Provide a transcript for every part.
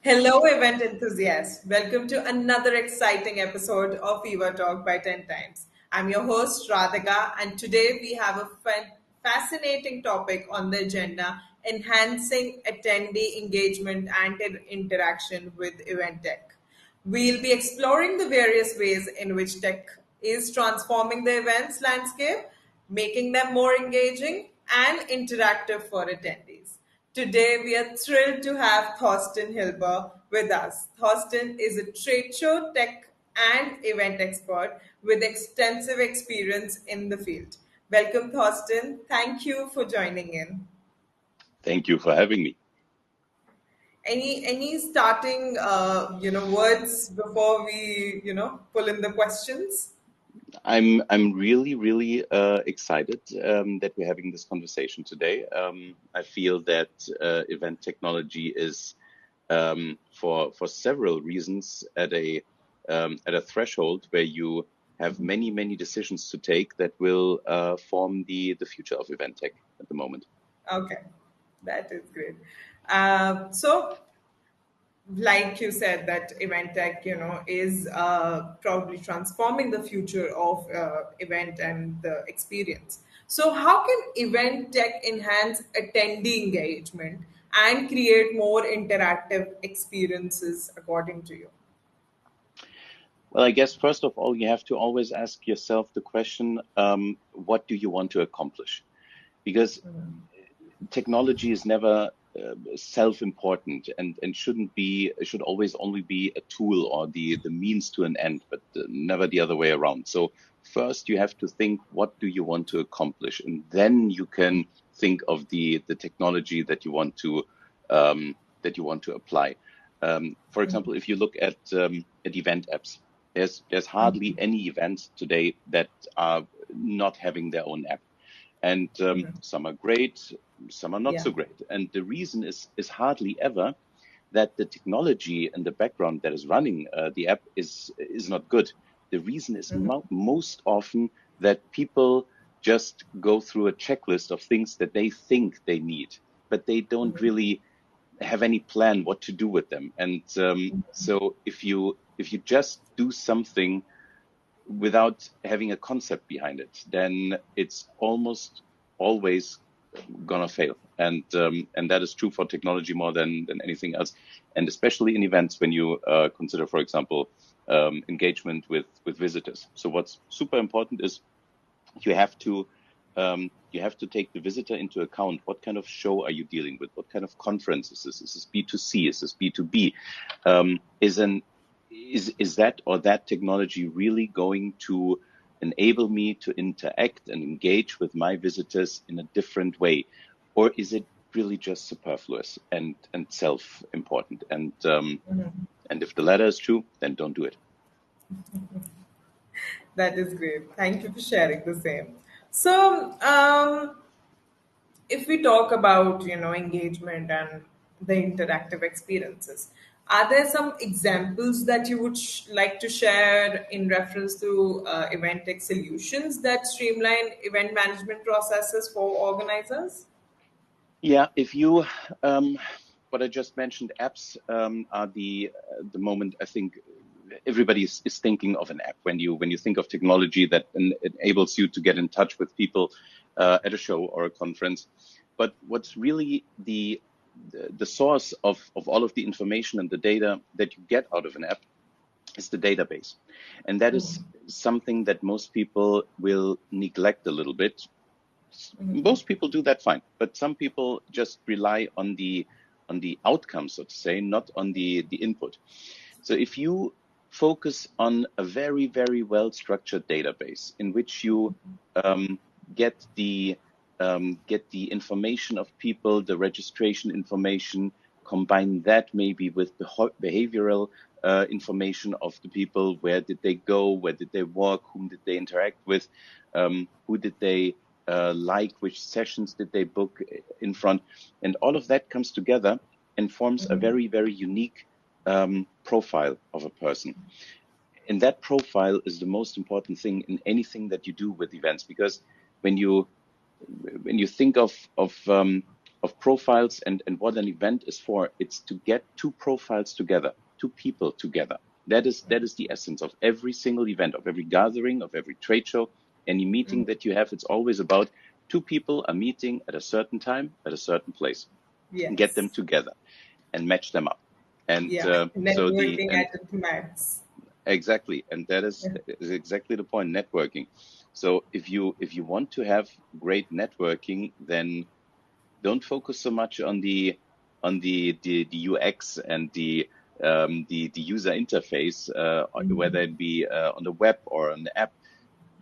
Hello, event enthusiasts. Welcome to another exciting episode of Eva Talk by 10 Times. I'm your host, Radhika, and today we have a fascinating topic on the agenda enhancing attendee engagement and interaction with event tech. We'll be exploring the various ways in which tech is transforming the events landscape, making them more engaging and interactive for attendees. Today, we are thrilled to have Thorsten Hilber with us. Thorsten is a trade show tech and event expert with extensive experience in the field. Welcome, Thorsten. Thank you for joining in. Thank you for having me. Any starting words before we pull in the questions? I'm really excited that we're having this conversation today. I feel that event technology is for several reasons at a threshold where you have many decisions to take that will form the future of event tech at the moment. Okay, that is great. So like you said, that event tech is probably transforming the future of event and the experience. So how can event tech enhance attendee engagement and create more interactive experiences according to you? Well, I guess first of all, you have to always ask yourself the question, what do you want to accomplish? Because technology is never self-important and should always only be a tool or the means to an end, but never the other way around. So first you have to think, what do you want to accomplish? And then you can think of the technology that you want to apply. For example, if you look at event apps, there's hardly any events today that are not having their own app. And some are great, some are not Yeah. so great. And the reason is hardly ever that the technology and the background that is running the app is not good. The reason is most often that people just go through a checklist of things that they think they need, but they don't really have any plan what to do with them. And so if you just do something without having a concept behind it, then it's almost always gonna fail. And that is true for technology more than anything else. And especially in events when you consider, for example, engagement with visitors. So what's super important is you have to take the visitor into account. What kind of show are you dealing with? What kind of conference is this? Is this B2C? Is this B2B? Is that or that technology really going to enable me to interact and engage with my visitors in a different way? Or is it really just superfluous and self-important? And if the latter is true, then don't do it. That is great. Thank you for sharing the same. So if we talk about engagement and the interactive experiences, are there some examples that you would like to share in reference to event tech solutions that streamline event management processes for organizers? Yeah, if you what I just mentioned, apps are the moment I think everybody is thinking of an app when you think of technology that enables you to get in touch with people at a show or a conference. But what's really the source of all of the information and the data that you get out of an app is the database. And that is something that most people will neglect a little bit. Most people do that fine, but some people just rely on the outcome, so to say, not on the input. So if you focus on a very well structured database in which you get the information of people, the registration information, combine that maybe with behavioral information of the people, where did they go, where did they walk, whom did they interact with, who did they like, which sessions did they book in front, and all of that comes together and forms a very unique profile of a person. And that profile is the most important thing in anything that you do with events, because when you think of of profiles and what an event is for. It's to get two profiles together, two people together. That is the essence of every single event, of every gathering, of every trade show, any meeting that you have. It's always about two people are meeting at a certain time, at a certain place. Get them Yes. together and match them up. And Yeah. Networking at its max. exactly, and that is exactly the point. Networking. So if you want to have great networking, then don't focus so much on the UX and the user interface, whether it be on the web or on the app,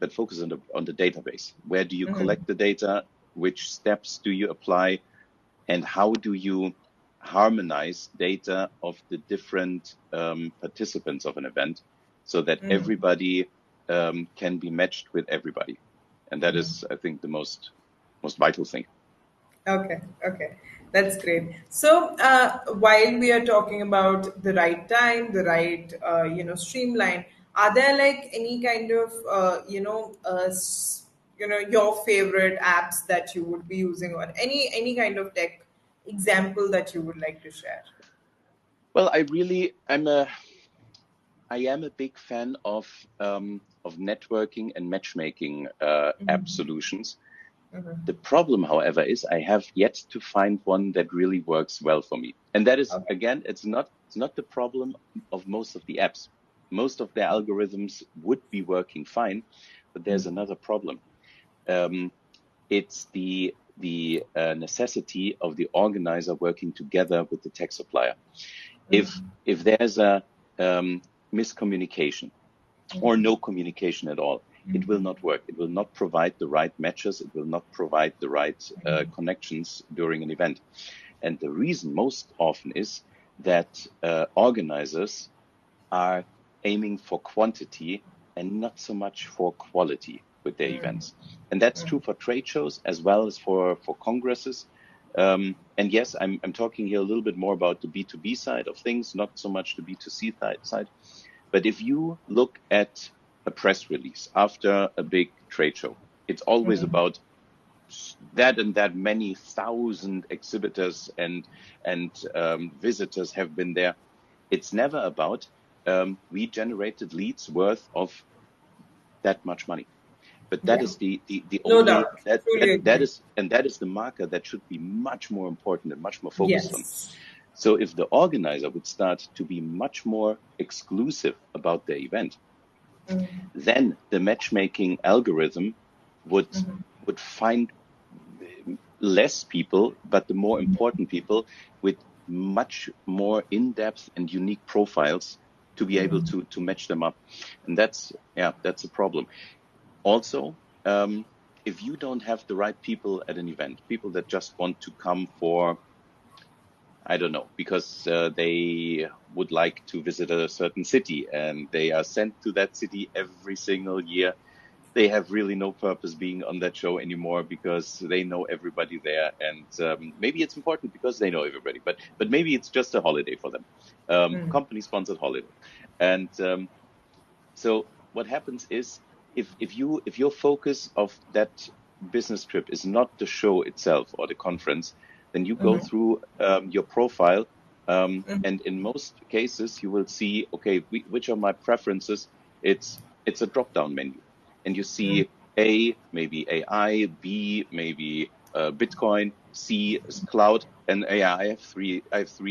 but focus on the database. Where do you collect the data? Which steps do you apply? And how do you harmonize data of the different participants of an event so that everybody can be matched with everybody? And that is, I think, the most vital thing. Okay, okay, that's great. So, while we are talking about the right time, the right, streamline, are there like any kind of, your favorite apps that you would be using, or any kind of tech example that you would like to share? Well, I am a big fan of networking and matchmaking app solutions. The problem, however, is I have yet to find one that really works well for me. And that is, Okay. again, it's not the problem of most of the apps. Most of their algorithms would be working fine, but there's another problem. Um, it's the necessity of the organizer working together with the tech supplier. If there's a miscommunication or no communication at all, it will not work. It will not provide the right matches. It will not provide the right connections during an event. And the reason most often is that organizers are aiming for quantity and not so much for quality with their events. And that's true for trade shows as well as for congresses. And yes, I'm talking here a little bit more about the B2B side of things, not so much the B2C side. But if you look at a press release after a big trade show, it's always about that and that many thousand exhibitors and visitors have been there. It's never about we generated leads worth of that much money. But that Yeah, is the no only doubt. that Truly that that agree. is and that is the marker that should be much more important and much more focused on. Yes. So if the organizer would start to be much more exclusive about their event, then the matchmaking algorithm would would find less people, but the more important people with much more in-depth and unique profiles to be able to match them up. And that's a problem. Also, if you don't have the right people at an event, people that just want to come for, I don't know, because they would like to visit a certain city and they are sent to that city every single year, they have really no purpose being on that show anymore because they know everybody there. And maybe it's important because they know everybody, but maybe it's just a holiday for them, company sponsored holiday. And so what happens is if your focus of that business trip is not the show itself or the conference, then you go through your profile, and in most cases you will see, okay, which are my preferences. It's a drop down menu, and you see A, maybe AI, B, maybe Bitcoin, C is cloud, and yeah, I have three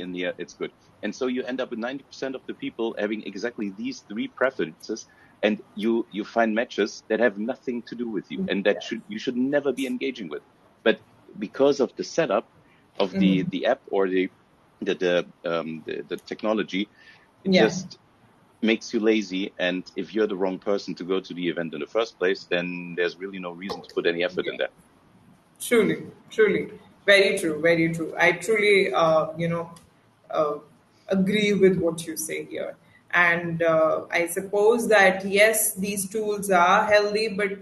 in here. It's good. And so you end up with 90% of the people having exactly these three preferences, and you find matches that have nothing to do with you, and that you should never be engaging with. But because of the setup of the app or the technology, it Yeah. just makes you lazy. And if you're the wrong person to go to the event in the first place, then there's really no reason to put any effort Yeah. in there. Truly, truly, very true, very true. I truly, uh, agree with what you say here. And I suppose that yes, these tools are healthy, but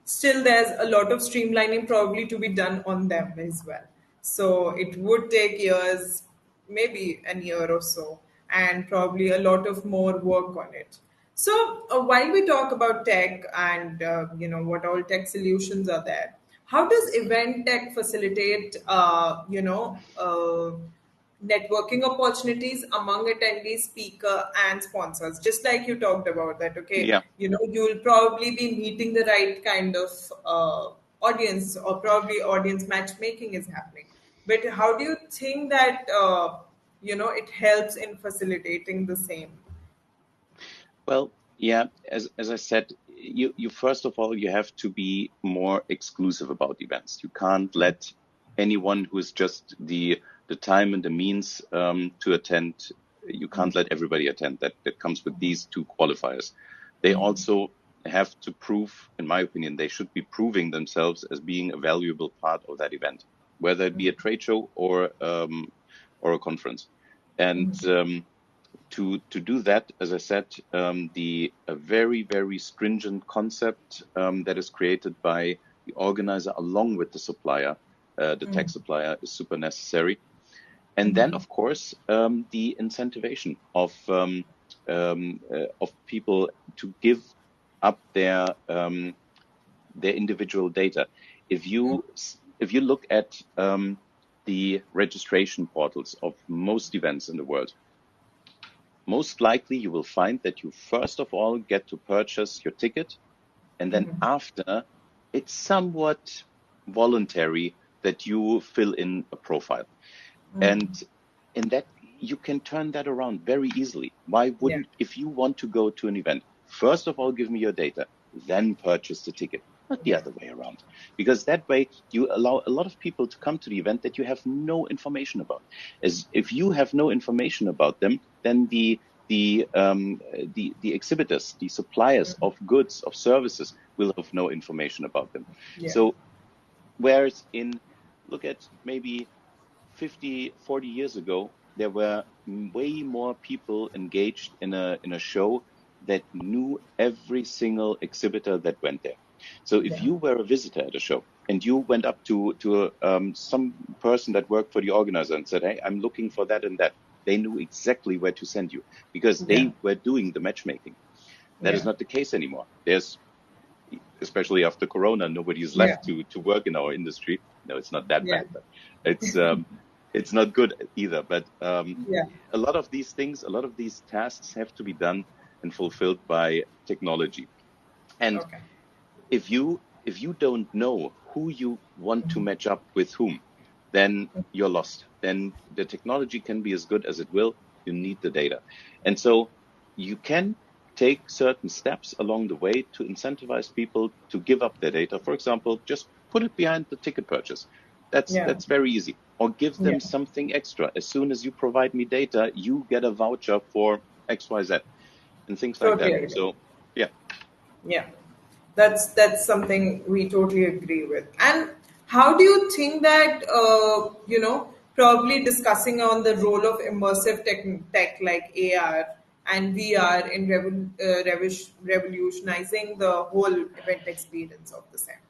still there's a lot of streamlining probably to be done on them as well. So it would take years, maybe an year or so, and probably a lot of more work on it. So while we talk about tech and what all tech solutions are there, how does event tech facilitate, networking opportunities among attendees, speaker, and sponsors? Just like you talked about that, okay, Yeah. you'll probably be meeting the right kind of audience, or probably audience matchmaking is happening. But how do you think that, it helps in facilitating the same? Well, yeah, as I said, you first of all you have to be more exclusive about events. You can't let anyone who is just the time and the means to attend. You can't let everybody attend. That comes with these two qualifiers. They also have to prove, in my opinion, they should be proving themselves as being a valuable part of that event, whether it be a trade show or a conference. And to do that, as I said, the a very stringent concept that is created by the organizer along with the supplier, the tech supplier, is super necessary. And then, of course, the incentivation of people to give up their individual data. If you look at the registration portals of most events in the world, most likely you will find that you first of all get to purchase your ticket, and then after, it's somewhat voluntary that you fill in a profile. And in that, you can turn that around very easily. Why Yeah, wouldn't, if you want to go to an event, first of all, give me your data, then purchase the ticket, not the yeah, other way around. Because that way you allow a lot of people to come to the event that you have no information about. As if you have no information about them, then the exhibitors, the suppliers of goods, of services will have no information about them. yeah, So whereas look at maybe 50, 40 years ago, there were way more people engaged in a show that knew every single exhibitor that went there. So if yeah, you were a visitor at a show and you went up to some person that worked for the organizer and said, "Hey, I'm looking for that and that," they knew exactly where to send you because yeah, they were doing the matchmaking. That is yeah, not the case anymore. There's, especially after Corona, nobody is yeah, left to work in our industry. No, it's not that yeah, bad, but it's it's not good either. But yeah. a lot of these things, a lot of these tasks have to be done and fulfilled by technology. And Okay. if you don't know who you want to match up with whom, then you're lost. Then the technology can be as good as it will. You need the data. And so you can take certain steps along the way to incentivize people to give up their data. For example, just put it behind the ticket purchase. Yeah, That's very easy. Or give yeah, them something extra. As soon as you provide me data, you get a voucher for XYZ and things like totally that. agree. So yeah. Yeah, that's something we totally agree with. And how do you think that, probably discussing on the role of immersive tech like AR and VR in revolutionizing the whole event experience of the same?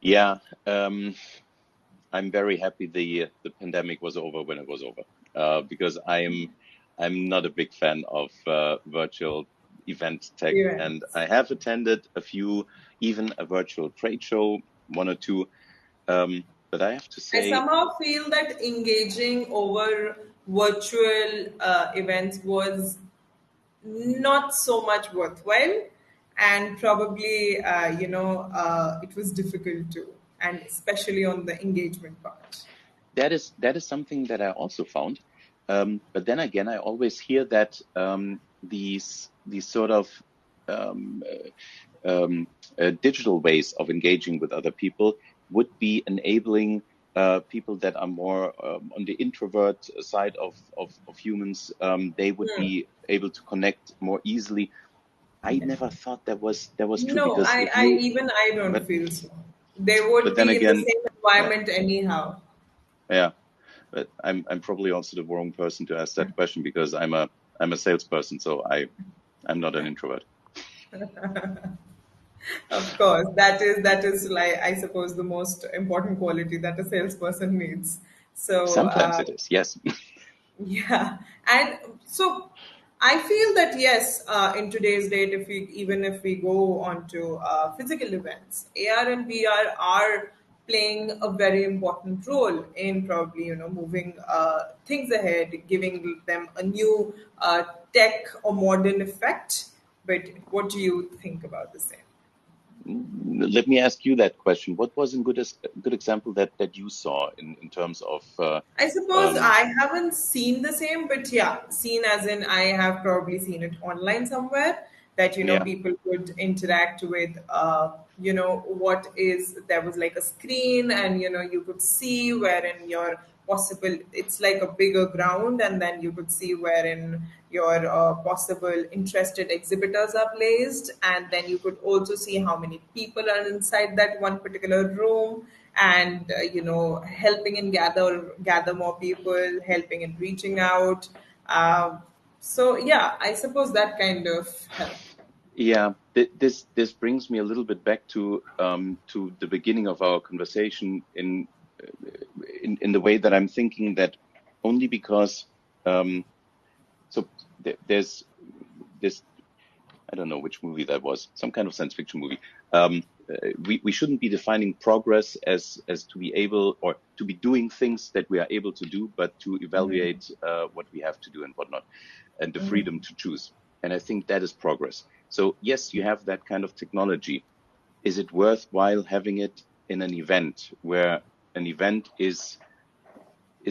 Yeah, I'm very happy the pandemic was over when it was over, because I'm not a big fan of virtual event tech, and Events. I have attended a few, even a virtual trade show, one or two. But I have to I say, somehow feel that engaging over virtual events was not so much worthwhile, and probably it was difficult too, and especially on the engagement part. that is something that I also found. But then again, I always hear that these sort of um, digital ways of engaging with other people would be enabling people that are more on the introvert side of humans. They would be able to connect more easily. I Yeah. never thought that was true, No, because i if i you even I don't but feel so. They would but then be in the again, same yeah, environment anyhow. yeah. But I'm probably also the wrong person to ask that question, because I'm a salesperson, so I'm not an introvert. Of course, that is like, I suppose, the most important quality that a salesperson needs. So Sometimes it is, yes. yeah, and so I feel that yes, in today's date, even if we go on to physical events, AR and VR are playing a very important role in probably moving things ahead, giving them a new tech or modern effect. But what do you think about the same? Let me ask you that question. What was a good example that you saw in terms of I suppose um, I haven't seen the same, but yeah, seen as in I have probably seen it online somewhere that yeah, people could interact with what is there was like a screen, and you could see wherein your possible, it's like a bigger ground, and then you could see wherein your possible interested exhibitors are placed, and then you could also see how many people are inside that one particular room, and helping in gather more people, helping in reaching out. So yeah, I suppose that kind of helped. yeah. This brings me a little bit back to the beginning of our conversation in the way that I'm thinking that only because um, so there's this, I don't know which movie that was, some kind of science fiction movie. We shouldn't be defining progress as to be able or to be doing things that we are able to do, but to evaluate what we have to do and whatnot, and the freedom to choose. And I think that is progress. So yes, you have that kind of technology. Is it worthwhile having it in an event where an event is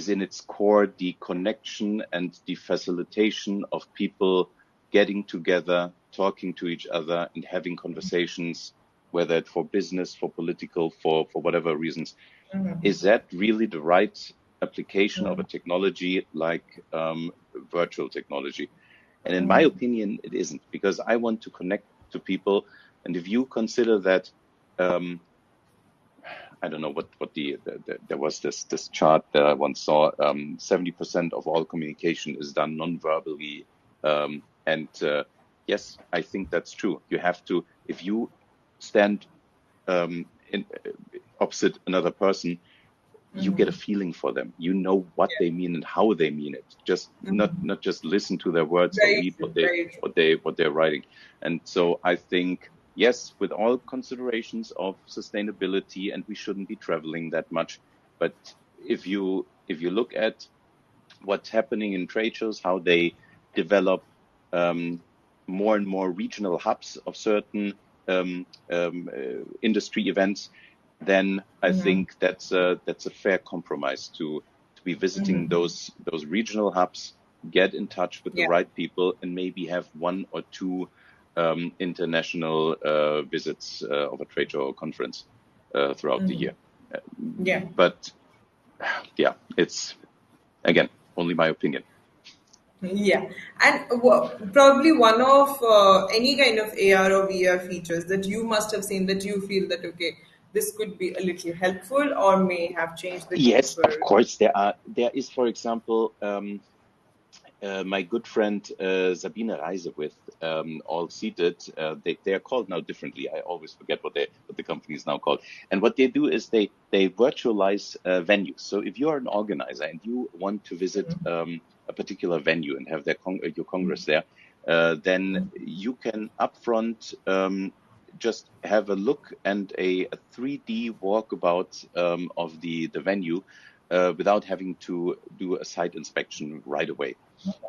in its core the connection and the facilitation of people getting together, talking to each other, and having conversations, whether it's for business, for political, for whatever reasons. Is that really the right application of a technology like virtual technology? And in my opinion, it isn't, because I want to connect to people. And if you consider that um, I don't know what there was this chart that I once saw. 70% of all communication is done non-verbally, and yes, I think that's true. You have to, if you stand in opposite another person, you get a feeling for them. You know what Yeah, they mean and how they mean it. Just not just listen to their words or very read true, very true. what they're writing. And so I think yes, with all considerations of sustainability, and we shouldn't be traveling that much. But if you look at what's happening in trade shows, how they develop um, more and more regional hubs of certain industry events, then I think that's a fair compromise to be visiting those regional hubs, get in touch with the Yeah. right people, and maybe have one or two international visits of a trade show or conference throughout the year. Uh, Yeah. but yeah, it's again only my opinion. Yeah, and probably one of any kind of AR or VR features that you must have seen that you feel that okay, this could be a little helpful or may have changed the game Yes, of for. course there is, for example, my good friend Sabine Reisewith, all seated. They are called now differently. I always forget what the company is now called. And what they do is they virtualize venues. So if you are an organizer and you want to visit a particular venue and have your congress there, then you can upfront just have a look and a 3D walkabout of the venue without having to do a site inspection right away,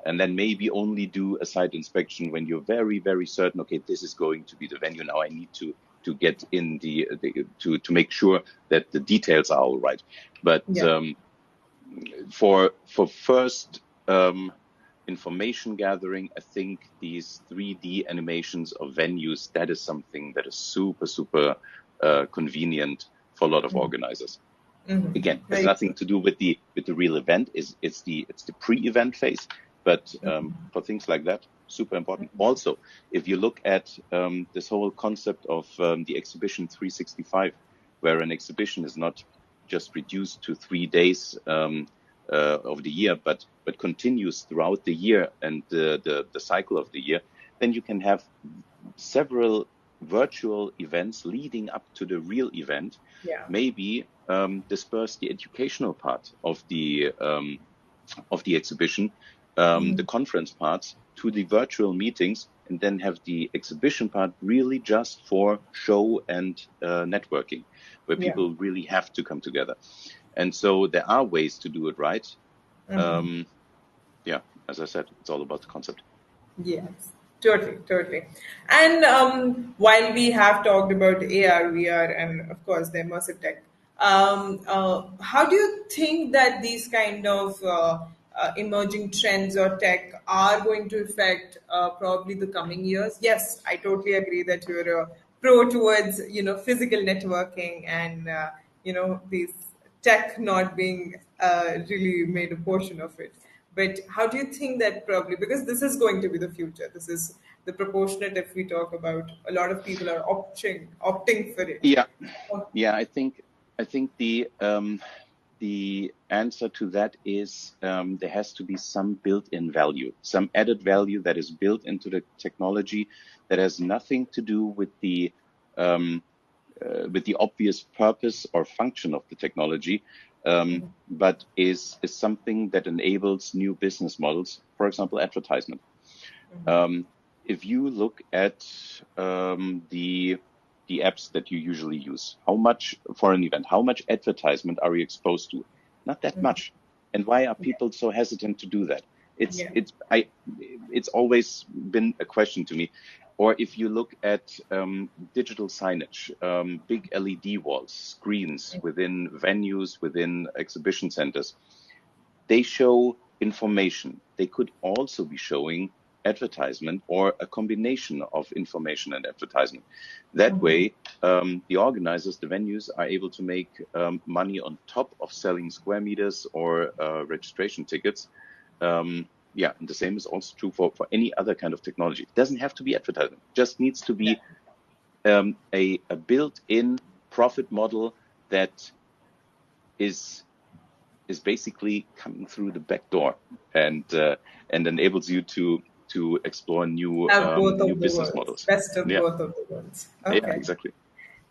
and then maybe only do a site inspection when you're very, very certain, okay, this is going to be the venue. Now I need to get in to make sure that the details are all right. But Yeah. for first information gathering, I think these 3D animations of venues, that is something that is super, super convenient for a lot of organizers. Again, has Very nothing true. to do with the real event. Is it's the pre-event phase, but for things like that, super important. Also, if you look at this whole concept of the exhibition 365, where an exhibition is not just reduced to 3 days of the year, but continues throughout the year and the cycle of the year, then you can have several virtual events leading up to the real event, Yeah. maybe disperse the educational part of the exhibition, the conference parts to the virtual meetings, and then have the exhibition part really just for show and networking, where Yeah. people really have to come together. And so there are ways to do it right. Um, yeah, as I said, it's all about the concept. Yes, totally, totally. And while we have talked about AR, VR, and of course the immersive tech, how do you think that these kind of emerging trends or tech are going to affect probably the coming years? Yes, I totally agree that you're a pro towards physical networking and these tech not being really made a portion of it. But how do you think that probably, because this is going to be the future, this is the proportionate if we talk about a lot of people are opting for it. Yeah, yeah. I think the answer to that is there has to be some built-in value, some added value that is built into the technology that has nothing to do um, with the obvious purpose or function of the technology, but is something that enables new business models. For example, advertisement. Um, if you look at the apps that you usually use, how much for an event, how much advertisement are you exposed to? Not that much. And why are Yeah, people so hesitant to do that? It's yeah, it's I it's always been a question to me. Or if you look at digital signage, big LED walls, screens within venues, within exhibition centers, they show information. They could also be showing advertisement or a combination of information and advertisement. That way, the organizers, the venues, are able to make money on top of selling square meters or registration tickets. Yeah, and the same is also true for any other kind of technology. It doesn't have to be advertisement. It just needs to yeah. be a built-in profit model that is is basically coming through the back door and enables you to explore Have both new of the business worlds, models. best of Yeah, both of the worlds. yeah, Okay. exactly.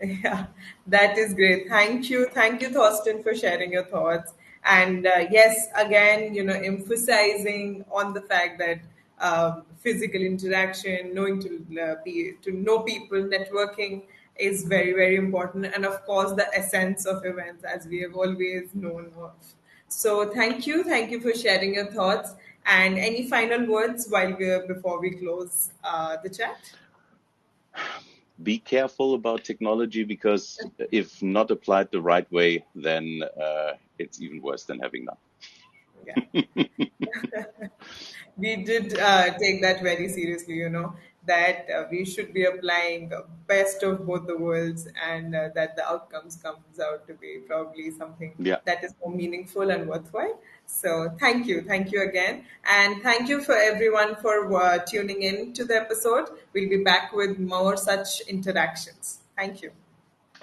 Yeah, that is great. Thank you, Thorsten, for sharing your thoughts. And yes, again, emphasizing on the fact that physical interaction, knowing to know people, networking is very, very important, and of course, the essence of events, as we have always known of. So, thank you for sharing your thoughts. And any final words before we close the chat? Be careful about technology because if not applied the right way, then it's even worse than having Yeah. none. We did take that very seriously, that we should be applying best of both the worlds, and that the outcomes comes out to be probably something Yeah. that is more meaningful and worthwhile. So thank you again, and thank you for everyone for tuning in to the episode. We'll be back with more such interactions. Thank you.